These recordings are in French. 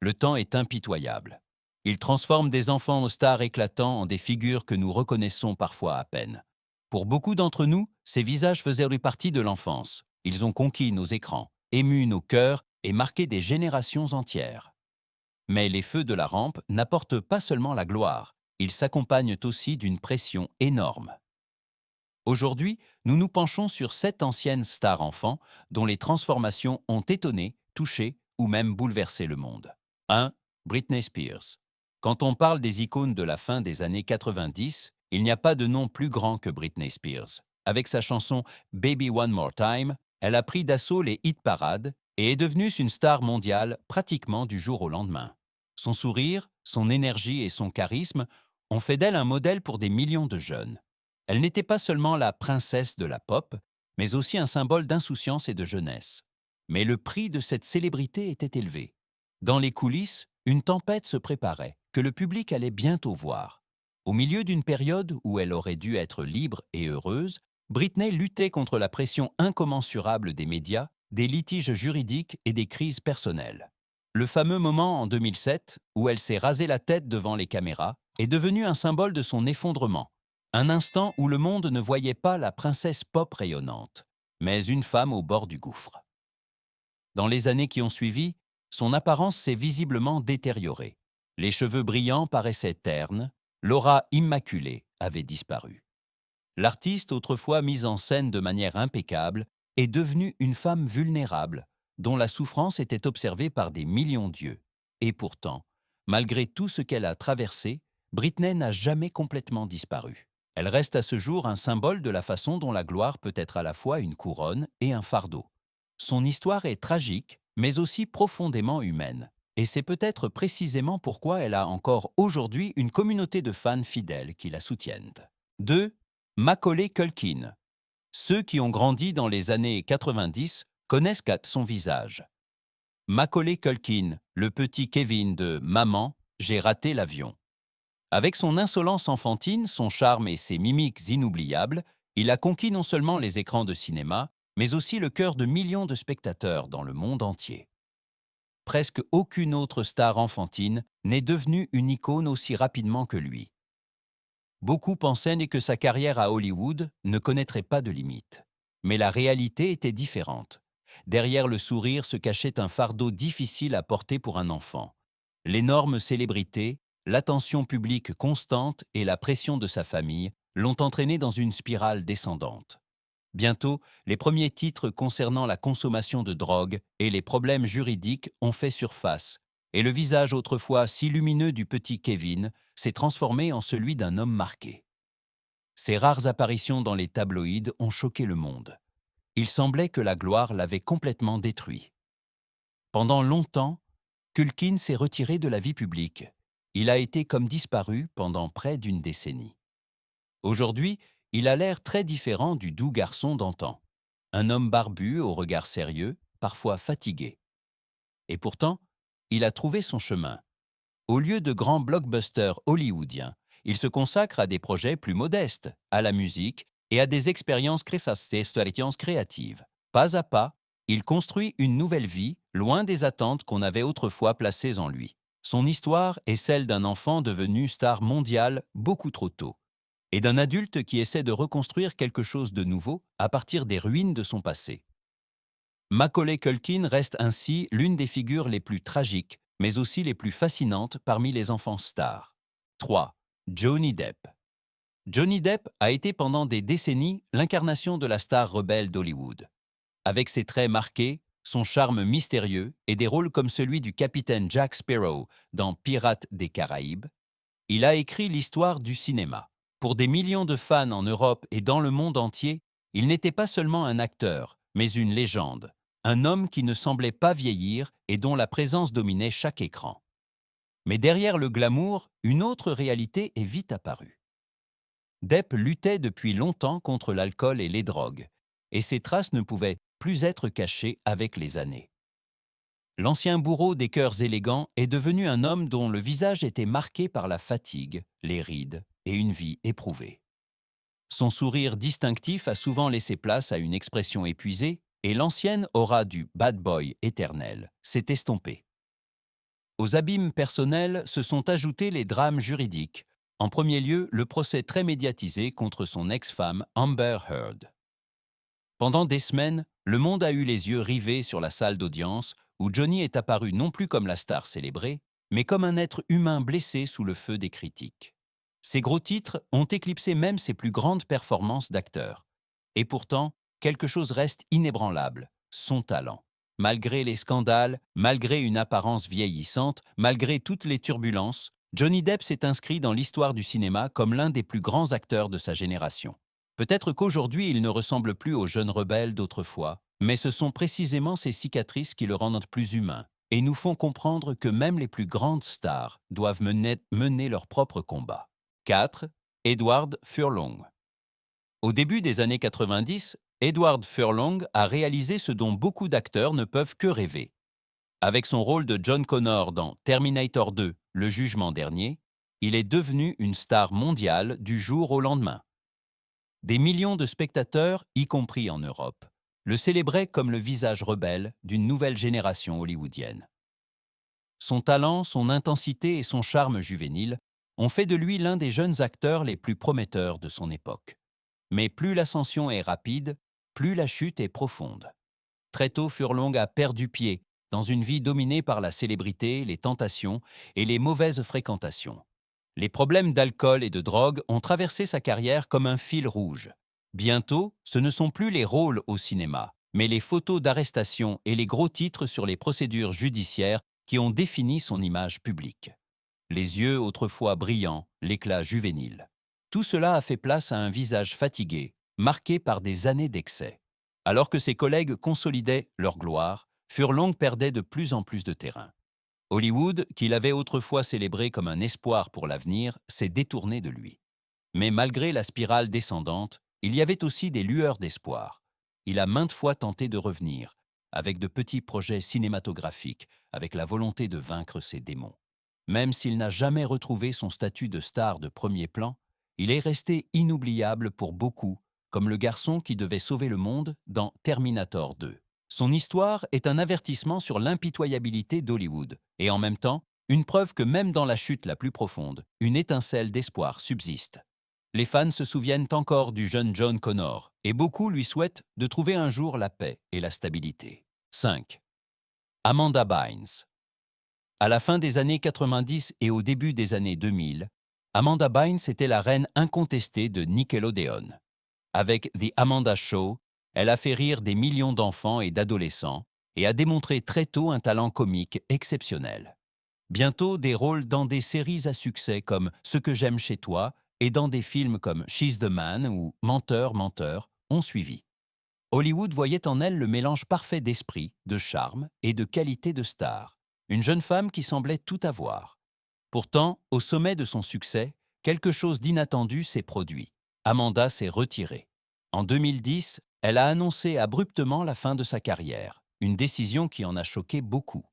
Le temps est impitoyable. Il transforme des enfants aux stars éclatants en des figures que nous reconnaissons parfois à peine. Pour beaucoup d'entre nous, ces visages faisaient partie de l'enfance. Ils ont conquis nos écrans, ému nos cœurs et marqué des générations entières. Mais les feux de la rampe n'apportent pas seulement la gloire, ils s'accompagnent aussi d'une pression énorme. Aujourd'hui, nous nous penchons sur 7 anciennes stars enfants dont les transformations ont étonné, touché ou même bouleversé le monde. 1. Britney Spears. Quand on parle des icônes de la fin des années 90, il n'y a pas de nom plus grand que Britney Spears. Avec sa chanson Baby One More Time, elle a pris d'assaut les hit-parades et est devenue une star mondiale pratiquement du jour au lendemain. Son sourire, son énergie et son charisme ont fait d'elle un modèle pour des millions de jeunes. Elle n'était pas seulement la princesse de la pop, mais aussi un symbole d'insouciance et de jeunesse. Mais le prix de cette célébrité était élevé. Dans les coulisses, une tempête se préparait, que le public allait bientôt voir. Au milieu d'une période où elle aurait dû être libre et heureuse, Britney luttait contre la pression incommensurable des médias, des litiges juridiques et des crises personnelles. Le fameux moment en 2007, où elle s'est rasé la tête devant les caméras, est devenu un symbole de son effondrement. Un instant où le monde ne voyait pas la princesse pop rayonnante, mais une femme au bord du gouffre. Dans les années qui ont suivi, son apparence s'est visiblement détériorée. Les cheveux brillants paraissaient ternes, l'aura immaculée avait disparu. L'artiste, autrefois mise en scène de manière impeccable, est devenue une femme vulnérable, dont la souffrance était observée par des millions d'yeux. Et pourtant, malgré tout ce qu'elle a traversé, Britney n'a jamais complètement disparu. Elle reste à ce jour un symbole de la façon dont la gloire peut être à la fois une couronne et un fardeau. Son histoire est tragique, mais aussi profondément humaine. Et c'est peut-être précisément pourquoi elle a encore aujourd'hui une communauté de fans fidèles qui la soutiennent. 2. Macaulay Culkin. Ceux qui ont grandi dans les années 90 connaissent son visage. Macaulay Culkin, le petit Kevin de Maman, j'ai raté l'avion. Avec son insolence enfantine, son charme et ses mimiques inoubliables, il a conquis non seulement les écrans de cinéma, mais aussi le cœur de millions de spectateurs dans le monde entier. Presque aucune autre star enfantine n'est devenue une icône aussi rapidement que lui. Beaucoup pensaient que sa carrière à Hollywood ne connaîtrait pas de limite. Mais la réalité était différente. Derrière le sourire se cachait un fardeau difficile à porter pour un enfant. L'énorme célébrité, l'attention publique constante et la pression de sa famille l'ont entraîné dans une spirale descendante. Bientôt, les premiers titres concernant la consommation de drogue et les problèmes juridiques ont fait surface, et le visage autrefois si lumineux du petit Kevin s'est transformé en celui d'un homme marqué. Ses rares apparitions dans les tabloïds ont choqué le monde. Il semblait que la gloire l'avait complètement détruit. Pendant longtemps, Culkin s'est retiré de la vie publique. Il a été comme disparu pendant près d'une décennie. Aujourd'hui, il a l'air très différent du doux garçon d'antan. Un homme barbu au regard sérieux, parfois fatigué. Et pourtant, il a trouvé son chemin. Au lieu de grands blockbusters hollywoodiens, il se consacre à des projets plus modestes, à la musique et à des expériences créatives. Pas à pas, il construit une nouvelle vie, loin des attentes qu'on avait autrefois placées en lui. Son histoire est celle d'un enfant devenu star mondiale beaucoup trop tôt, et d'un adulte qui essaie de reconstruire quelque chose de nouveau à partir des ruines de son passé. Macaulay Culkin reste ainsi l'une des figures les plus tragiques, mais aussi les plus fascinantes parmi les enfants stars. 3. Johnny Depp. Johnny Depp a été pendant des décennies l'incarnation de la star rebelle d'Hollywood. Avec ses traits marqués, son charme mystérieux et des rôles comme celui du capitaine Jack Sparrow dans Pirates des Caraïbes, il a écrit l'histoire du cinéma. Pour des millions de fans en Europe et dans le monde entier, il n'était pas seulement un acteur, mais une légende. Un homme qui ne semblait pas vieillir et dont la présence dominait chaque écran. Mais derrière le glamour, une autre réalité est vite apparue. Depp luttait depuis longtemps contre l'alcool et les drogues, et ses traces ne pouvaient plus être cachées avec les années. L'ancien bourreau des cœurs élégants est devenu un homme dont le visage était marqué par la fatigue, les rides et une vie éprouvée. Son sourire distinctif a souvent laissé place à une expression épuisée et l'ancienne aura du bad boy éternel s'est estompée. Aux abîmes personnels se sont ajoutés les drames juridiques. En premier lieu, le procès très médiatisé contre son ex-femme Amber Heard. Pendant des semaines, le monde a eu les yeux rivés sur la salle d'audience où Johnny est apparu non plus comme la star célébrée, mais comme un être humain blessé sous le feu des critiques. Ses gros titres ont éclipsé même ses plus grandes performances d'acteur. Et pourtant, quelque chose reste inébranlable, son talent. Malgré les scandales, malgré une apparence vieillissante, malgré toutes les turbulences, Johnny Depp s'est inscrit dans l'histoire du cinéma comme l'un des plus grands acteurs de sa génération. Peut-être qu'aujourd'hui il ne ressemble plus au jeune rebelle d'autrefois, mais ce sont précisément ces cicatrices qui le rendent plus humain et nous font comprendre que même les plus grandes stars doivent mener leur propre combat. 4. Edward Furlong. Au début des années 90, Edward Furlong a réalisé ce dont beaucoup d'acteurs ne peuvent que rêver. Avec son rôle de John Connor dans Terminator 2, Le Jugement dernier, il est devenu une star mondiale du jour au lendemain. Des millions de spectateurs, y compris en Europe, le célébraient comme le visage rebelle d'une nouvelle génération hollywoodienne. Son talent, son intensité et son charme juvénile ont fait de lui l'un des jeunes acteurs les plus prometteurs de son époque. Mais plus l'ascension est rapide, plus la chute est profonde. Très tôt, Furlong a perdu pied dans une vie dominée par la célébrité, les tentations et les mauvaises fréquentations. Les problèmes d'alcool et de drogue ont traversé sa carrière comme un fil rouge. Bientôt, ce ne sont plus les rôles au cinéma, mais les photos d'arrestation et les gros titres sur les procédures judiciaires qui ont défini son image publique. Les yeux autrefois brillants, l'éclat juvénile. Tout cela a fait place à un visage fatigué, marqué par des années d'excès. Alors que ses collègues consolidaient leur gloire, Furlong perdait de plus en plus de terrain. Hollywood, qu'il avait autrefois célébré comme un espoir pour l'avenir, s'est détourné de lui. Mais malgré la spirale descendante, il y avait aussi des lueurs d'espoir. Il a maintes fois tenté de revenir, avec de petits projets cinématographiques, avec la volonté de vaincre ses démons. Même s'il n'a jamais retrouvé son statut de star de premier plan, il est resté inoubliable pour beaucoup, comme le garçon qui devait sauver le monde dans Terminator 2. Son histoire est un avertissement sur l'impitoyabilité d'Hollywood, et en même temps, une preuve que même dans la chute la plus profonde, une étincelle d'espoir subsiste. Les fans se souviennent encore du jeune John Connor, et beaucoup lui souhaitent de trouver un jour la paix et la stabilité. 5. Amanda Bynes. À la fin des années 90 et au début des années 2000, Amanda Bynes était la reine incontestée de Nickelodeon. Avec The Amanda Show, elle a fait rire des millions d'enfants et d'adolescents et a démontré très tôt un talent comique exceptionnel. Bientôt, des rôles dans des séries à succès comme Ce que j'aime chez toi et dans des films comme She's the Man ou Menteur, menteur ont suivi. Hollywood voyait en elle le mélange parfait d'esprit, de charme et de qualité de star. Une jeune femme qui semblait tout avoir. Pourtant, au sommet de son succès, quelque chose d'inattendu s'est produit. Amanda s'est retirée. En 2010, elle a annoncé abruptement la fin de sa carrière, une décision qui en a choqué beaucoup.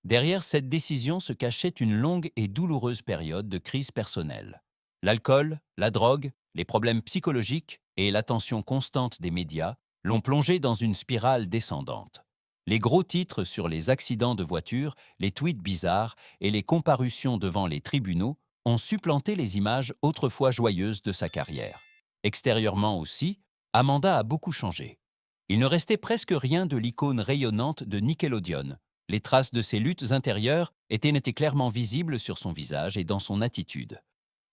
Derrière cette décision se cachait une longue et douloureuse période de crise personnelle. L'alcool, la drogue, les problèmes psychologiques et l'attention constante des médias l'ont plongée dans une spirale descendante. Les gros titres sur les accidents de voiture, les tweets bizarres et les comparutions devant les tribunaux ont supplanté les images autrefois joyeuses de sa carrière. Extérieurement aussi, Amanda a beaucoup changé. Il ne restait presque rien de l'icône rayonnante de Nickelodeon. Les traces de ses luttes intérieures étaient clairement visibles sur son visage et dans son attitude.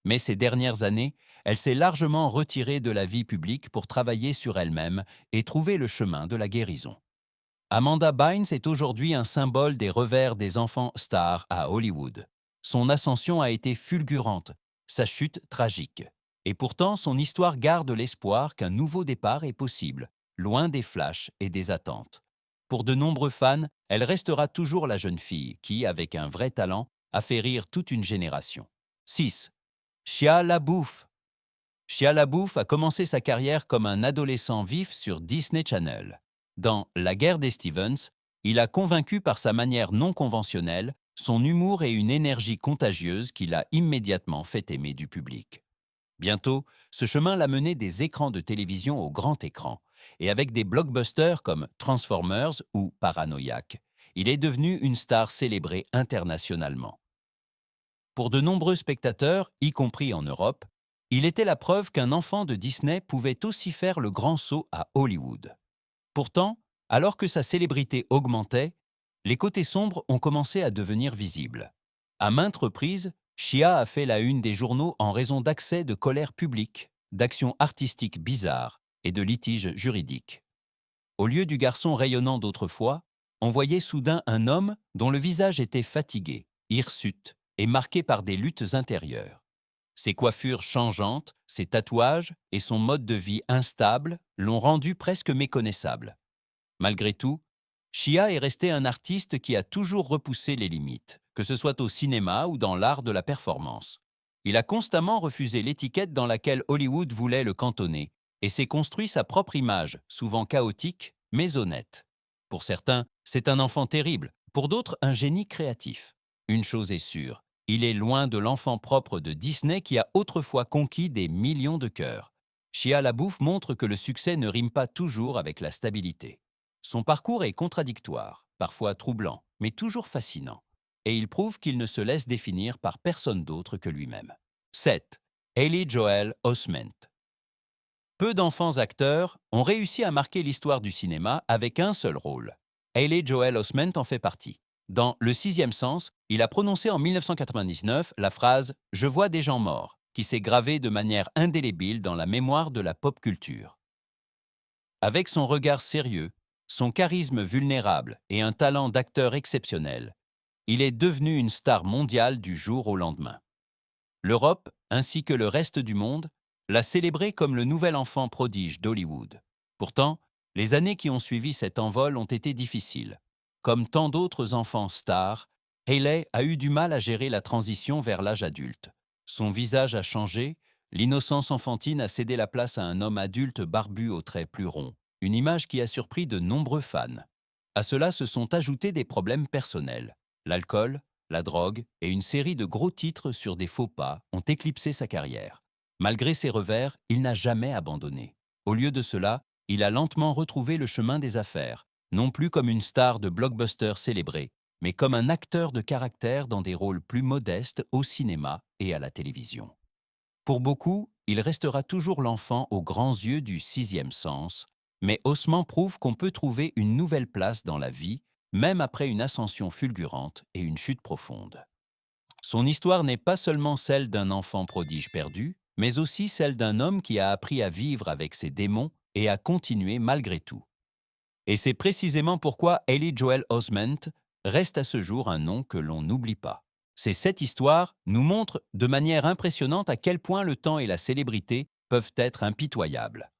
Mais ces dernières années, elle s'est largement retirée de la vie publique pour travailler sur elle-même et trouver le chemin de la guérison. Amanda Bynes est aujourd'hui un symbole des revers des enfants stars à Hollywood. Son ascension a été fulgurante, sa chute tragique. Et pourtant, son histoire garde l'espoir qu'un nouveau départ est possible, loin des flashs et des attentes. Pour de nombreux fans, elle restera toujours la jeune fille qui, avec un vrai talent, a fait rire toute une génération. 6. Shia LaBeouf. Shia LaBeouf a commencé sa carrière comme un adolescent vif sur Disney Channel. Dans La guerre des Stevens, il a convaincu par sa manière non conventionnelle, son humour et une énergie contagieuse qui l'a immédiatement fait aimer du public. Bientôt, ce chemin l'a mené des écrans de télévision au grand écran, et avec des blockbusters comme Transformers ou Paranoïaque, il est devenu une star célébrée internationalement. Pour de nombreux spectateurs, y compris en Europe, il était la preuve qu'un enfant de Disney pouvait aussi faire le grand saut à Hollywood. Pourtant, alors que sa célébrité augmentait, les côtés sombres ont commencé à devenir visibles. À maintes reprises, Shia a fait la une des journaux en raison d'accès de colère publique, d'actions artistiques bizarres et de litiges juridiques. Au lieu du garçon rayonnant d'autrefois, on voyait soudain un homme dont le visage était fatigué, hirsute et marqué par des luttes intérieures. Ses coiffures changeantes, ses tatouages et son mode de vie instable l'ont rendu presque méconnaissable. Malgré tout, Shia est resté un artiste qui a toujours repoussé les limites, que ce soit au cinéma ou dans l'art de la performance. Il a constamment refusé l'étiquette dans laquelle Hollywood voulait le cantonner et s'est construit sa propre image, souvent chaotique, mais honnête. Pour certains, c'est un enfant terrible, pour d'autres, un génie créatif. Une chose est sûre, il est loin de l'enfant propre de Disney qui a autrefois conquis des millions de cœurs. Shia LaBeouf montre que le succès ne rime pas toujours avec la stabilité. Son parcours est contradictoire, parfois troublant, mais toujours fascinant. Et il prouve qu'il ne se laisse définir par personne d'autre que lui-même. 7. Haley Joel Osment. Peu d'enfants acteurs ont réussi à marquer l'histoire du cinéma avec un seul rôle. Haley Joel Osment en fait partie. Dans Le sixième sens, il a prononcé en 1999 la phrase « Je vois des gens morts », qui s'est gravée de manière indélébile dans la mémoire de la pop culture. Avec son regard sérieux, son charisme vulnérable et un talent d'acteur exceptionnel, il est devenu une star mondiale du jour au lendemain. L'Europe, ainsi que le reste du monde, l'a célébré comme le nouvel enfant prodige d'Hollywood. Pourtant, les années qui ont suivi cet envol ont été difficiles. Comme tant d'autres enfants stars, Haley a eu du mal à gérer la transition vers l'âge adulte. Son visage a changé, l'innocence enfantine a cédé la place à un homme adulte barbu aux traits plus ronds, une image qui a surpris de nombreux fans. À cela se sont ajoutés des problèmes personnels. L'alcool, la drogue et une série de gros titres sur des faux pas ont éclipsé sa carrière. Malgré ses revers, il n'a jamais abandonné. Au lieu de cela, il a lentement retrouvé le chemin des affaires, non plus comme une star de blockbuster célébrée, mais comme un acteur de caractère dans des rôles plus modestes au cinéma et à la télévision. Pour beaucoup, il restera toujours l'enfant aux grands yeux du sixième sens, mais Osment prouve qu'on peut trouver une nouvelle place dans la vie, même après une ascension fulgurante et une chute profonde. Son histoire n'est pas seulement celle d'un enfant prodige perdu, mais aussi celle d'un homme qui a appris à vivre avec ses démons et à continuer malgré tout. Et c'est précisément pourquoi Haley Joel Osment reste à ce jour un nom que l'on n'oublie pas. Cette histoire nous montre de manière impressionnante à quel point le temps et la célébrité peuvent être impitoyables.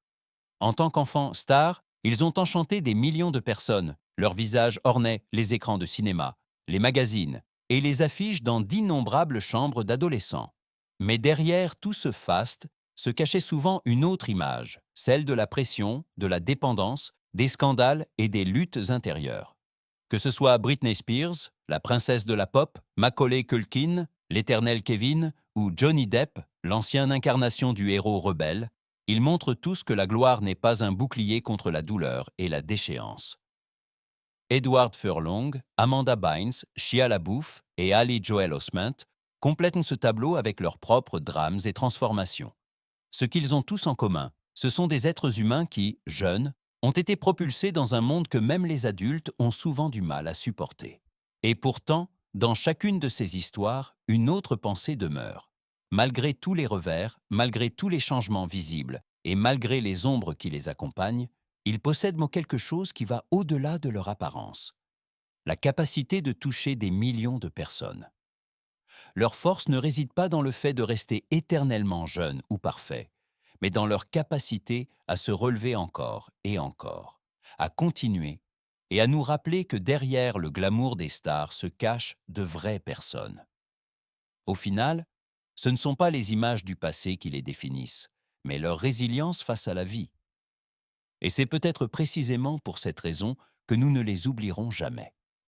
En tant qu'enfants stars, ils ont enchanté des millions de personnes. Leurs visages ornaient les écrans de cinéma, les magazines et les affiches dans d'innombrables chambres d'adolescents. Mais derrière tout ce faste se cachait souvent une autre image, celle de la pression, de la dépendance, des scandales et des luttes intérieures. Que ce soit Britney Spears, la princesse de la pop, Macaulay Culkin, l'éternel Kevin, ou Johnny Depp, l'ancienne incarnation du héros rebelle, ils montrent tous que la gloire n'est pas un bouclier contre la douleur et la déchéance. Edward Furlong, Amanda Bynes, Shia LaBeouf et Haley Joel Osment complètent ce tableau avec leurs propres drames et transformations. Ce qu'ils ont tous en commun, ce sont des êtres humains qui, jeunes, ont été propulsés dans un monde que même les adultes ont souvent du mal à supporter. Et pourtant, dans chacune de ces histoires, une autre pensée demeure. Malgré tous les revers, malgré tous les changements visibles, et malgré les ombres qui les accompagnent, ils possèdent quelque chose qui va au-delà de leur apparence. La capacité de toucher des millions de personnes. Leur force ne réside pas dans le fait de rester éternellement jeunes ou parfaits, mais dans leur capacité à se relever encore et encore, à continuer et à nous rappeler que derrière le glamour des stars se cachent de vraies personnes. Au final, ce ne sont pas les images du passé qui les définissent, mais leur résilience face à la vie. Et c'est peut-être précisément pour cette raison que nous ne les oublierons jamais.